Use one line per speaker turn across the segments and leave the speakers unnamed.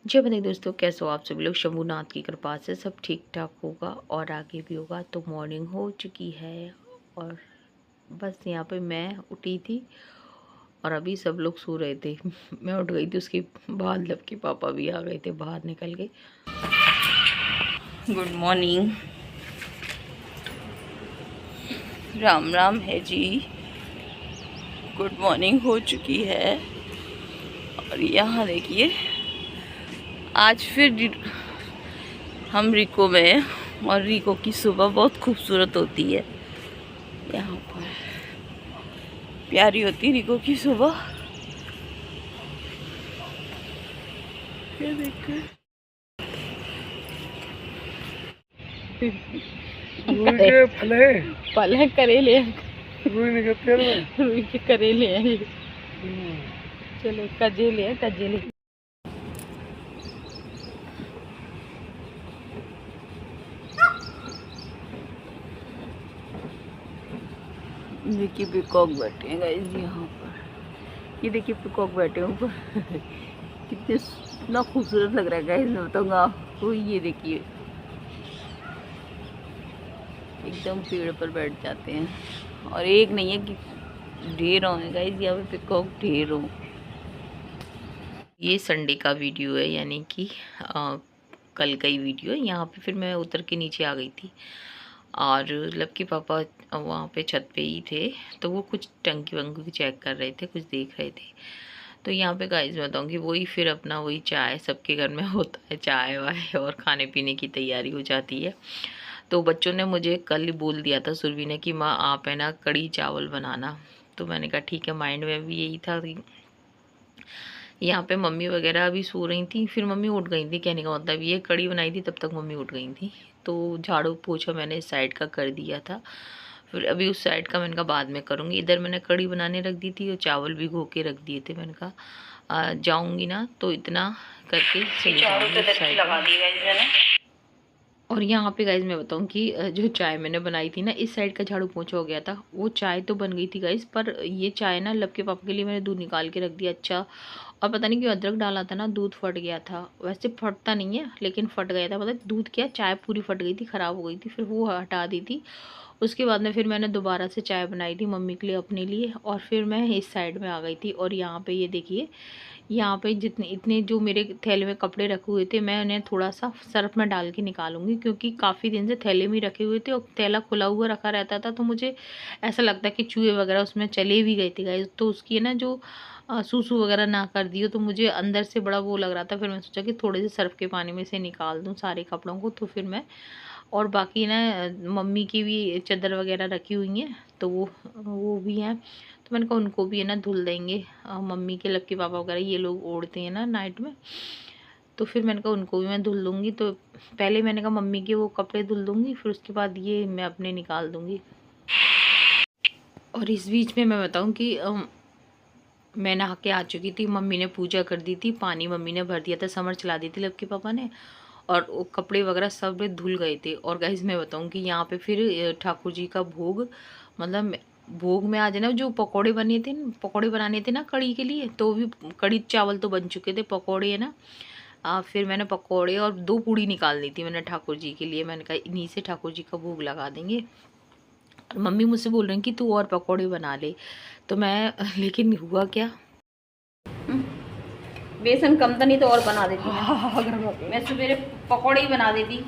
जय बताइए दोस्तों, कैसे हो आप सभी लोग। शंभुनाथ की कृपा से सब ठीक ठाक होगा और आगे भी होगा। तो मॉर्निंग हो चुकी है और बस यहाँ पे मैं उठी थी और अभी सब लोग सो रहे थे। मैं उठ गई थी, उसके बाद लव के पापा भी आ गए थे, बाहर निकल के। गुड मॉर्निंग, राम राम है जी। गुड मॉर्निंग हो चुकी है और यहाँ देखिए आज फिर हम रिको में हैं और रिको की सुबह बहुत खूबसूरत होती है। यहाँ पर प्यारी होती है रिको की सुबह। ये देखिए फल है, करेले रुई के करेले हैं। चलो कजेले हैं, कजेले। देखिए पिकॉक बैठे हैं गाइस यहाँ पर। ये देखिए पिकॉक बैठे हैं ऊपर। कितना खूबसूरत लग रहा है गाइस, मैं बताऊंगा आपको। ये देखिए एकदम पेड़ पर बैठ जाते हैं और एक नहीं है कि ढेरों है गाइस, यहाँ पे पिकॉक ढेरों। ये संडे का वीडियो है, यानी कि कल का ही वीडियो है। यहाँ पे फिर मैं उतर के नीचे आ गई थी और लब के पापा वहाँ पे छत पे ही थे, तो वो कुछ टंकी वंकी चेक कर रहे थे, कुछ देख रहे थे। तो यहाँ पे गाइस मैं बताऊँगी वही फिर अपना वही चाय सबके घर में होता है, चाय वाय और खाने पीने की तैयारी हो जाती है। तो बच्चों ने मुझे कल ही बोल दिया था, सुरभि ने, कि माँ आप है ना कड़ी चावल बनाना। तो मैंने कहा ठीक है, माइंड में भी यही था। यहाँ पे मम्मी वगैरह अभी सो रही थी, फिर मम्मी उठ गई थी। कहने का मतलब ये कड़ी बनाई थी तब तक मम्मी उठ गई थी। तो झाड़ू पोछा मैंने इस साइड का कर दिया था, फिर अभी उस साइड का मैंने कहा बाद में करूँगी। इधर मैंने कड़ी बनाने रख दी थी और चावल भिगो के रख दिए थे। मैंने कहा जाऊँगी ना तो इतना करके चली जाऊँगी उस साइड। और यहाँ पे गाइज मैं बताऊँ कि जो चाय मैंने बनाई थी ना, इस साइड का झाड़ू पोंछा हो गया था। वो चाय तो बन गई थी गाइज, पर ये चाय ना लब के पापा के लिए मैंने दूध निकाल के रख दिया। अच्छा, और पता नहीं क्यों अदरक डाला था ना, दूध फट गया था। वैसे फटता नहीं है लेकिन फट गया था, मतलब दूध क्या चाय पूरी फट गई थी, ख़राब हो गई थी। फिर वो हटा दी थी। उसके बाद में फिर मैंने दोबारा से चाय बनाई थी मम्मी के लिए, अपने लिए, और फिर मैं इस साइड में आ गई थी। और यहाँ पे ये देखिए, यहाँ पे जितने इतने जो मेरे थैले में कपड़े रखे हुए थे, मैं उन्हें थोड़ा सा सर्फ में डाल के निकालूंगी, क्योंकि काफ़ी दिन से थैले में रखे हुए थे और थैला खुला हुआ रखा रहता था। तो मुझे ऐसा लगता है कि चूहे वगैरह उसमें चले भी गए थे गाइस, तो उसकी है ना जो सूसू वगैरह ना कर दियो, तो मुझे अंदर से बड़ा वो लग रहा था। फिर मैं सोचा कि थोड़े से सर्फ के पानी में से निकाल दूँ सारे कपड़ों को। तो फिर मैं, और बाकी ना मम्मी की भी चादर वगैरह रखी हुई हैं, तो वो भी हैं। तो मैंने कहा उनको भी है ना धुल देंगे। मम्मी के लब के पापा वगैरह ये लोग ओढ़ते हैं ना नाइट में, तो फिर मैंने कहा उनको भी मैं धुल दूँगी। तो पहले मैंने कहा मम्मी के वो कपड़े धुल दूँगी, फिर उसके बाद ये मैं अपने निकाल दूँगी। और इस बीच में मैं बताऊँ कि मैं नहा के आ चुकी थी। मम्मी ने पूजा कर दी थी, पानी मम्मी ने भर दिया था, समर चला दी थी लब के पापा ने, और वो कपड़े वगैरह सब धुल गए थे। और गाइस मैं बताऊँ कि यहाँ पे फिर ठाकुर जी का भोग, मतलब भोग में आज ना जो पकोड़े बने थे, पकोड़े बनाने थे ना कड़ी के लिए, तो भी कड़ी चावल तो बन चुके थे, पकोड़े है ना। फिर मैंने पकोड़े और 2 पूड़ी निकाल दी थी मैंने ठाकुर जी के लिए। मैंने कहा इन्हीं से ठाकुर जी का भोग लगा देंगे। और मम्मी मुझसे बोल रही कि तू और पकोड़े बना ले। तो मैं लेकिन हुआ क्या, बेसन कम था, नहीं तो और बना देती मैं। मैं सवेरे पकौड़े ही बना देती।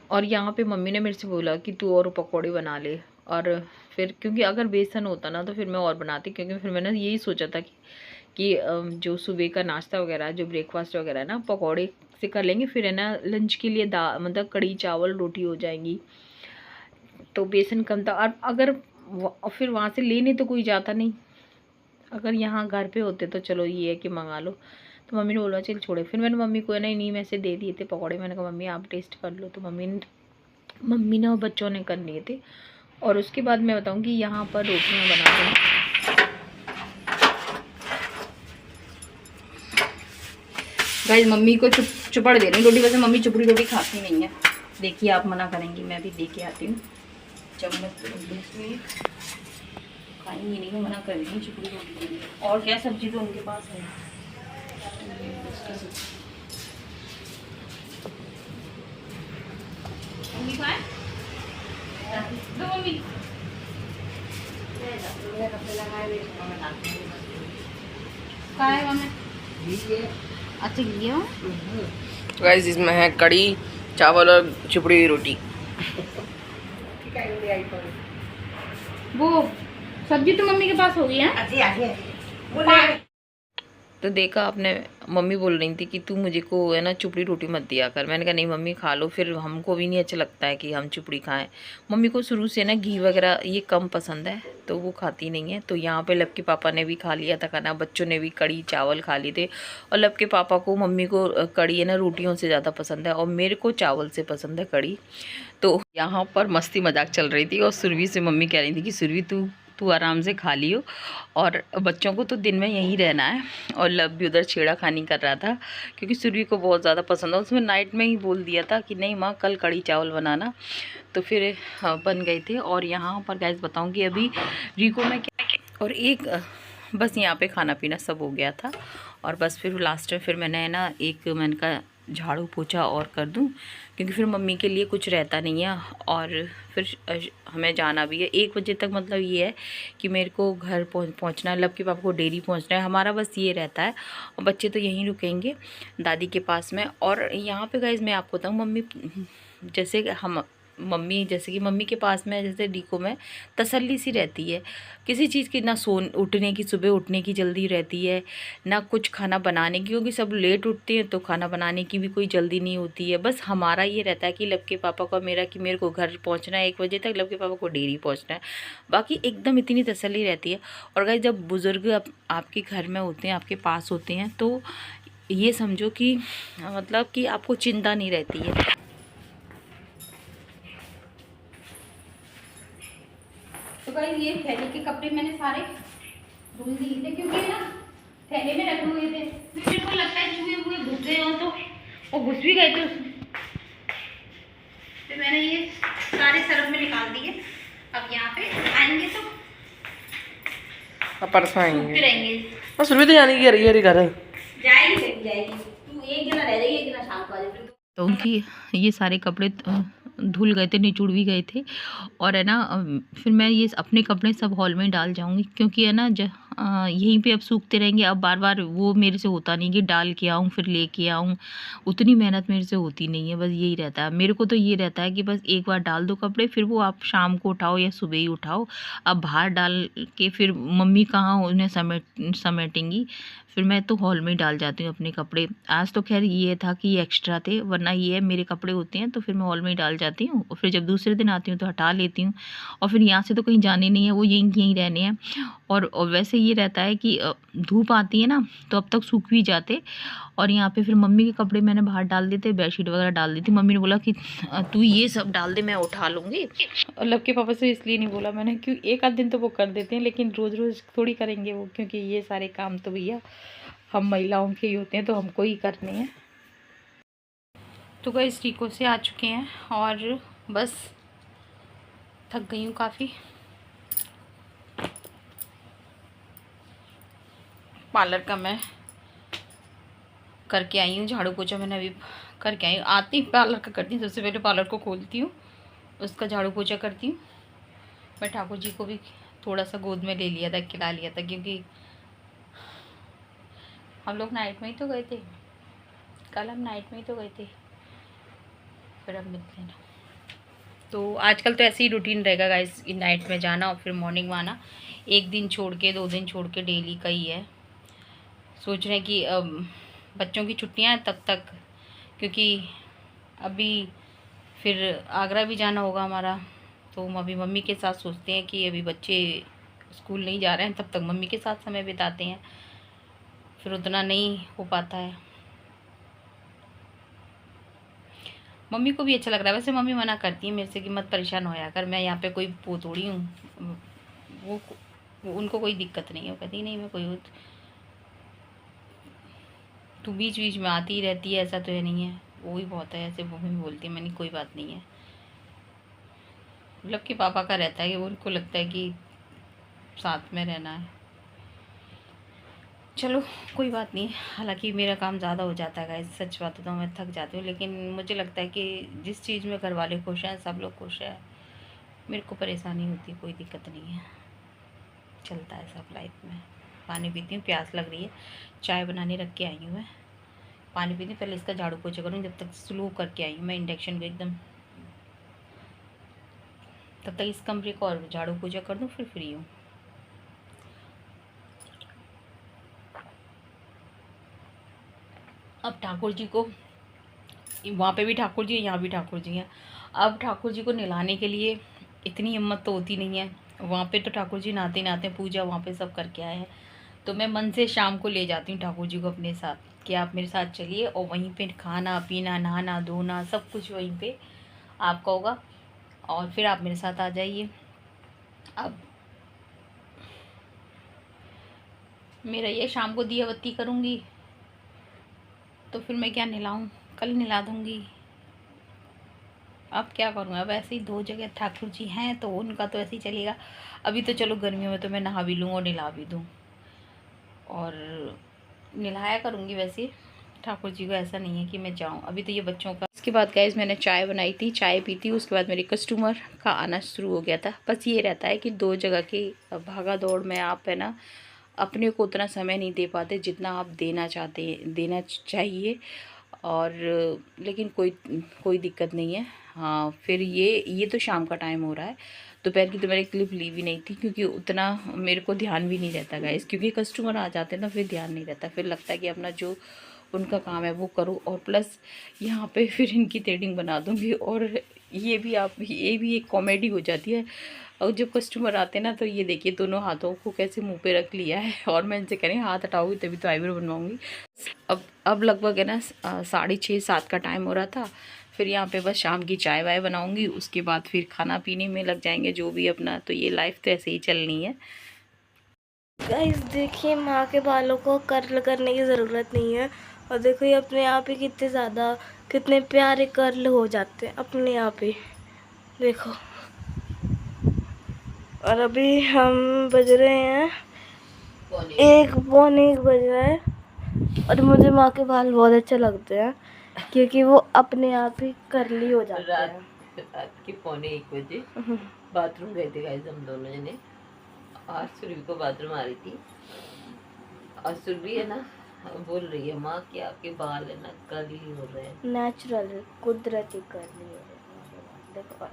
और यहाँ पे मम्मी ने मेरे से बोला कि तू और पकौड़े बना ले। और फिर क्योंकि अगर बेसन होता ना तो फिर मैं और बनाती, क्योंकि फिर मैंने यही सोचा था कि जो सुबह का नाश्ता वगैरह, जो ब्रेकफास्ट वगैरह है ना, पकौड़े से कर लेंगे, फिर है ना लंच के लिए दाल, मतलब कड़ी चावल रोटी हो जाएंगी। तो बेसन कम था, और अगर फिर वहाँ से लेने तो कोई जाता नहीं। अगर यहाँ घर पे होते तो चलो ये है कि मंगा लो। तो मम्मी ने बोला चल छोड़े। फिर मैंने मम्मी को है ना इन्हीं में से दे दिए थे पकौड़े। मैंने कहा मम्मी आप टेस्ट कर लो। तो मम्मी ने और बच्चों ने कर लिए थे। और उसके बाद मैं बताऊँ कि यहाँ पर रोटियाँ बना रही। गाइस मम्मी को चुपड़ दे रही रोटी, वैसे मम्मी चुपड़ी रोटी खाती नहीं है। देखिए आप मना करेंगी, मैं भी दे के आती हूँ चम्मच। खाएंगे नहीं, मना कर रही चिपड़ी रोटी के लिए। और क्या सब्जी तो उनके पास है। मम्मी खाए दो मम्मी अच्छा ये
गाइस इसमें है कड़ी चावल और चिपड़ी हुई रोटी।
वो सब्जी तो मम्मी के पास होगी है। तो देखा आपने, मम्मी बोल रही थी कि तू मुझे को है ना चुपड़ी रोटी मत दिया कर। मैंने कहा नहीं मम्मी खा लो, फिर हमको भी नहीं अच्छा लगता है कि हम चुपड़ी खाएं। मम्मी को शुरू से ना घी वगैरह ये कम पसंद है, तो वो खाती नहीं है। तो यहाँ पे लव के पापा ने भी खा लिया था खाना, बच्चों ने भी कड़ी चावल खा लिए थे। और लव के पापा को, मम्मी को कड़ी है ना रोटियों से ज़्यादा पसंद है, और मेरे को चावल से पसंद है कड़ी। तो यहाँ पर मस्ती मजाक चल रही थी, और सुरभि से मम्मी कह रही थी कि सुरभि तू आराम से खा लियो, और बच्चों को तो दिन में यहीं रहना है। और लव भी उधर छेड़ाखानी कर रहा था, क्योंकि सुरभि को बहुत ज़्यादा पसंद है। उसमें नाइट में ही बोल दिया था कि नहीं माँ कल कड़ी चावल बनाना, तो फिर बन गए थे। और यहाँ पर गैस बताऊँगी अभी रिको में क्या, और एक बस यहाँ पे खाना पीना सब हो गया था। और बस फिर लास्ट में फिर मैंने ना मैंने कहा झाड़ू पोछा और कर दूं, क्योंकि फिर मम्मी के लिए कुछ रहता नहीं है। और फिर हमें जाना भी है 1 बजे तक, मतलब ये है कि मेरे को घर पहुंचना है, लव के पापा को डेयरी पहुंचना है, हमारा बस ये रहता है। और बच्चे तो यहीं रुकेंगे दादी के पास में। और यहाँ पे गाइस मैं आपको बताऊँ, जैसे कि मम्मी के पास में, जैसे डीको में तसल्ली सी रहती है किसी चीज़ की, ना उठने की, सुबह उठने की जल्दी रहती है, ना कुछ खाना बनाने की, क्योंकि सब लेट उठते हैं तो खाना बनाने की भी कोई जल्दी नहीं होती है। बस हमारा ये रहता है कि लव के पापा का मेरा, कि मेरे को घर पहुंचना है 1 बजे तक, लव के पापा को डेयरी पहुंचना है, बाकी एकदम इतनी तसल्ली रहती है। और गाइस जब बुज़ुर्ग आपके घर में होते हैं, आपके पास होते हैं, तो ये समझो कि मतलब कि आपको चिंता नहीं रहती है। तो गाइस ये थैले के कपड़े मैंने सारे धुल दिए थे, क्योंकि ना थैले में रखे हुए थे, फिर मेरे को लगता है चूहे हुए घुस गए हो, तो वो घुस भी गए थे उसमें। फिर मैंने ये सारे सरफ में निकाल दिए। अब यहाँ पे आएंगे तो
परसों आएंगे,
रहेंगे।
बस सुरभि तो जाने की रही है घर,
जाएगी तू, एक जना रह जाएगी, एक जना शाम को आ जाएगी। तो उनकी ये सारे कपड़े धुल गए थे, निचुड़ भी गए थे। और है ना फिर मैं ये अपने कपड़े सब हॉल में डाल जाऊंगी, क्योंकि है ना यहीं पे अब सूखते रहेंगे। अब बार बार वो मेरे से होता नहीं कि डाल के आऊँ फिर लेके आऊँ, उतनी मेहनत मेरे से होती नहीं है। बस यही रहता है मेरे को, तो ये रहता है कि बस एक बार डाल दो कपड़े, फिर वो आप शाम को उठाओ या सुबह ही उठाओ। अब बाहर डाल के फिर मम्मी कहाँ उन्हें समेटेंगी, फिर मैं तो हॉल में ही डाल जाती हूँ अपने कपड़े। आज तो खैर ये था कि ये एक्स्ट्रा थे, वरना ये है मेरे कपड़े होते हैं तो फिर मैं हॉल में ही डाल जाती हूँ, और फिर जब दूसरे दिन आती हूँ तो हटा लेती हूँ। और फिर यहाँ से तो कहीं जाने नहीं है, वो यहीं रहने हैं। और वैसे ये रहता है कि धूप आती है ना, तो अब तक सूख भी जाते। और यहाँ पे फिर मम्मी के कपड़े मैंने बाहर डाल दिए थे, बेडशीट वगैरह डाल दी थी। मम्मी ने बोला कि तू ये सब डाल दे, मैं उठा लूँगी। और लव के पापा से इसलिए नहीं बोला मैंने, क्यों एक आध दिन तो वो कर देते हैं, लेकिन रोज़ रोज़ थोड़ी करेंगे वो, क्योंकि ये सारे काम तो भैया हम महिलाओं के ही होते हैं, तो हमको ही करने हैं। तो गाइस रिको से आ चुके हैं, और बस थक गई हूँ काफ़ी। पार्लर का मैं करके आई हूँ, झाड़ू पोछा मैंने अभी करके आई हूँ। आती पार्लर का करती हूँ, सबसे पहले पार्लर को खोलती हूँ, उसका झाड़ू पोछा करती हूँ। मैं ठाकुर जी को भी थोड़ा सा गोद में ले लिया था, खिला लिया था, क्योंकि हम लोग नाइट में ही तो गए थे, कल हम नाइट में ही तो गए थे, फिर अब मिल लेना। तो आजकल तो ऐसे ही रूटीन रहेगा गाइस, नाइट में जाना और फिर मॉर्निंग में आना, 1 दिन छोड़ के 2 दिन छोड़ के डेली का ही है। सोच रहे हैं कि बच्चों की छुट्टियां हैं तब तक, क्योंकि अभी फिर आगरा भी जाना होगा हमारा, तो हम अभी मम्मी के साथ सोचते हैं कि अभी बच्चे स्कूल नहीं जा रहे हैं तब तक मम्मी के साथ समय बिताते हैं, फिर उतना नहीं हो पाता है। मम्मी को भी अच्छा लग रहा है, वैसे मम्मी मना करती है मेरे से कि मत परेशान होया कर, मैं यहाँ पे कोई पोतोड़ी हूँ, वो उनको कोई दिक्कत नहीं है। वो कहती नहीं मैं कोई, तू बीच बीच में आती ही रहती है, ऐसा तो है नहीं है, वो ही बहुत है, ऐसे मम्मी बोलती है। मैंने कोई बात नहीं है, मतलब कि पापा का रहता है कि उनको लगता है कि साथ में रहना है। चलो कोई बात नहीं, हालांकि मेरा काम ज़्यादा हो जाता है गाइस, सच बात है तो मैं थक जाती हूँ, लेकिन मुझे लगता है कि जिस चीज़ में घर वाले खुश हैं, सब लोग खुश हैं, मेरे को परेशानी होती, कोई दिक्कत नहीं है, चलता है सब लाइफ में। पानी पीती हूँ, प्यास लग रही है, चाय बनाने रख के आई हूँ मैं, पानी पीती हूँ, पहले इसका झाड़ू पोछा करूँ, जब तक स्लो करके आई हूँ मैं इंडक्शन को एकदम, तब तक इस कमरे को और झाड़ू पोछा कर दूँ, फिर फ्री हूँ। अब ठाकुर जी को, वहाँ पे भी ठाकुर जी है, यहाँ भी ठाकुर जी हैं, अब ठाकुर जी को नहलाने के लिए इतनी हिम्मत तो होती नहीं है, वहाँ पे तो ठाकुर जी नहाते नहाते पूजा वहाँ पे सब करके आए हैं, तो मैं मन से शाम को ले जाती हूँ ठाकुर जी को अपने साथ कि आप मेरे साथ चलिए, और वहीं पे खाना पीना नहाना धोना सब कुछ वहीं पे आपका होगा, और फिर आप मेरे साथ आ जाइए। अब मेरा ये शाम को दिया बत्ती करूँगी, तो फिर मैं क्या नहलाऊँ, कल नहला दूँगी। अब क्या करूँ, अब ऐसे ही 2 जगह ठाकुर जी हैं तो उनका तो ऐसे ही चलेगा। अभी तो चलो गर्मियों में तो मैं नहा भी लूँ और नहला भी दूँ, और नहलाया करूँगी वैसे ठाकुर जी को, ऐसा नहीं है कि मैं जाऊँ। अभी तो ये बच्चों का। इसके बाद गाइस मैंने चाय बनाई थी, चाय पी थी, उसके बाद मेरे कस्टमर का आना शुरू हो गया था। बस ये रहता है कि 2 जगह की भागा दौड़ में आप है ना अपने को उतना समय नहीं दे पाते जितना आप देना चाहिए, और लेकिन कोई दिक्कत नहीं है। हाँ फिर ये तो शाम का टाइम हो रहा है, दोपहर की तो मैंने क्लिप ली भी नहीं थी, क्योंकि उतना मेरे को ध्यान भी नहीं रहता गाइस, क्योंकि कस्टमर आ जाते हैं ना, फिर ध्यान नहीं रहता, फिर लगता है कि अपना जो उनका काम है वो करो, और प्लस यहाँ पे फिर इनकी थ्रेडिंग बना दूँगी, और ये भी एक कॉमेडी हो जाती है। और जब कस्टमर आते हैं ना, तो ये देखिए दोनों हाथों को कैसे मुंह पे रख लिया है, और मैं इनसे कह रही हूँ हाथ हटाओगी तभी तो आईब्रो बनवाऊँगी। अब लगभग है ना 6:30-7 का टाइम हो रहा था। फिर यहाँ पे बस शाम की चाय वाय बनाऊँगी, उसके बाद फिर खाना पीने में लग जाएंगे जो भी अपना, तो ये लाइफ तो ऐसे ही चलनी है।
गाइस देखिए, माँ के बालों को कर्ल करने की ज़रूरत नहीं है, और देखो ये अपने आप ही कितने प्यारे कर्ल हो जाते हैं अपने आप ही, देखो। और अभी हम बज रहे हैं 1:45 बज रहा है, और मुझे माँ के बाल बहुत अच्छे लगते हैं क्योंकि वो अपने आप ही कर्ली हो जाते हैं।
रात के 1:45 बजे बाथरूम गए थे गाइस हम दोनों जने, और सुरभि को बाथरूम आ रही थी, और सुरभि है ना बोल रही है माँ कि आपके बाल है ना कर्ली हो रहे हैं,
नेचुरल कुदरती कर्ली हो रहे हैं, देखो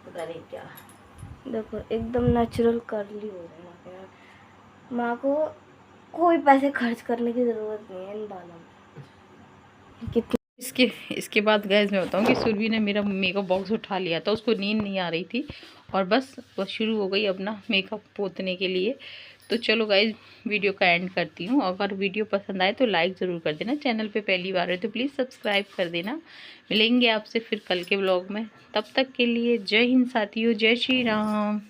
पता नहीं क्या,
देखो एकदम नेचुरल कर्ली हो रहे हैं। माँ को कोई पैसे खर्च करने की ज़रूरत नहीं है इन बालों में। कितनी
इसके बाद गैस मैं बताऊँ कि सुरभि ने मेरा मेकअप बॉक्स उठा लिया था, उसको नींद नहीं आ रही थी, और बस शुरू हो गई अपना मेकअप पोतने के लिए। तो चलो गाइज वीडियो का एंड करती हूँ, अगर वीडियो पसंद आए तो लाइक ज़रूर कर देना, चैनल पे पहली बार है तो प्लीज़ सब्सक्राइब कर देना। मिलेंगे आपसे फिर कल के व्लॉग में, तब तक के लिए जय हिंद साथियों, जय श्री राम।